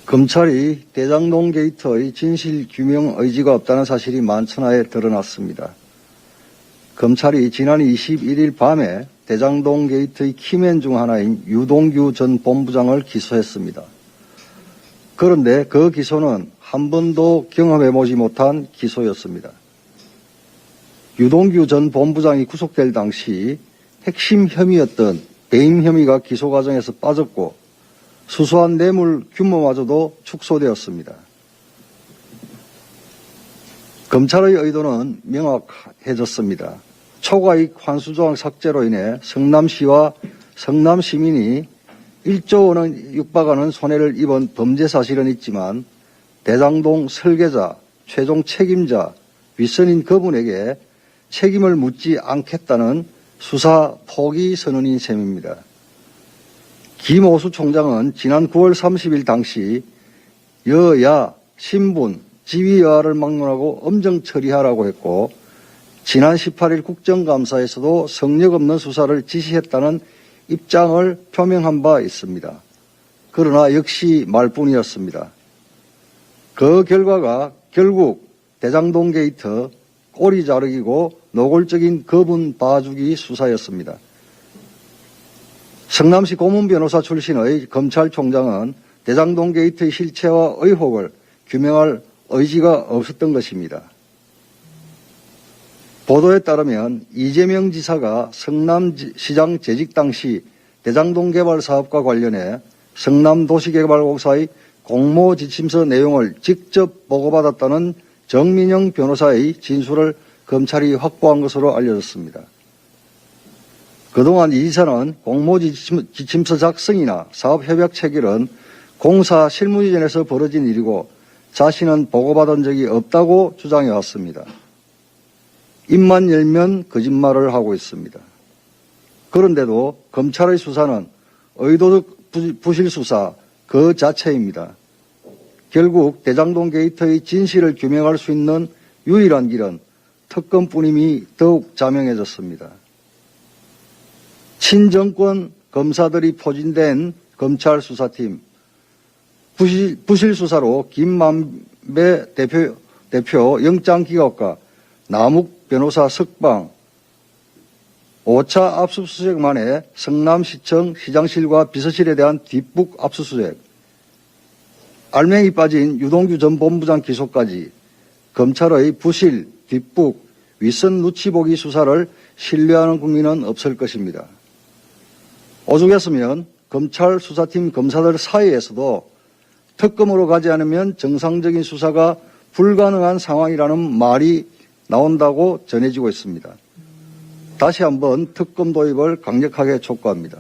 검찰이 대장동 게이트의 진실 규명 의지가 없다는 사실이 만천하에 드러났습니다. 검찰이 지난 21일 밤에 대장동 게이트의 키맨 중 하나인 유동규 전 본부장을 기소했습니다. 그런데 그 기소는 한 번도 경험해보지 못한 기소였습니다. 유동규 전 본부장이 구속될 당시 핵심 혐의였던 배임 혐의가 기소 과정에서 빠졌고 수수한 뇌물 규모마저도 축소되었습니다. 검찰의 의도는 명확해졌습니다. 초과이익 환수조항 삭제로 인해 성남시와 성남시민이 1조 원에 육박하는 손해를 입은 범죄 사실은 있지만 대장동 설계자, 최종 책임자, 윗선인 그분에게 책임을 묻지 않겠다는 수사 포기 선언인 셈입니다. 김오수 총장은 지난 9월 30일 당시 여야, 신분, 지위 여하를 막론하고 엄정 처리하라고 했고 지난 18일 국정감사에서도 성역 없는 수사를 지시했다는 입장을 표명한 바 있습니다. 그러나 역시 말뿐이었습니다. 그 결과가 결국 대장동 게이트 꼬리 자르기고 노골적인 거분 봐주기 수사였습니다. 성남시 고문 변호사 출신의 검찰총장은 대장동 게이트의 실체와 의혹을 규명할 의지가 없었던 것입니다. 보도에 따르면 이재명 지사가 성남시장 재직 당시 대장동 개발 사업과 관련해 성남도시개발공사의 공모지침서 내용을 직접 보고받았다는 정민영 변호사의 진술을 검찰이 확보한 것으로 알려졌습니다. 그동안 이 지사는 공모지침서 작성이나 사업협약 체결은 공사 실무이전에서 벌어진 일이고 자신은 보고받은 적이 없다고 주장해왔습니다. 입만 열면 거짓말을 하고 있습니다. 그런데도 검찰의 수사는 의도적 부실 수사 그 자체입니다. 결국 대장동 게이트의 진실을 규명할 수 있는 유일한 길은 특검뿐임이 더욱 자명해졌습니다. 친정권 검사들이 포진된 검찰 수사팀, 부실 수사로 김만배 대표 영장 기각과 남욱 변호사 석방, 5차 압수수색 만에 성남시청 시장실과 비서실에 대한 뒷북 압수수색, 알맹이 빠진 유동규 전 본부장 기소까지 검찰의 부실, 뒷북, 윗선 눈치 보기 수사를 신뢰하는 국민은 없을 것입니다. 오죽했으면 검찰 수사팀 검사들 사이에서도 특검으로 가지 않으면 정상적인 수사가 불가능한 상황이라는 말이 나온다고 전해지고 있습니다. 다시 한번 특검 도입을 강력하게 촉구합니다.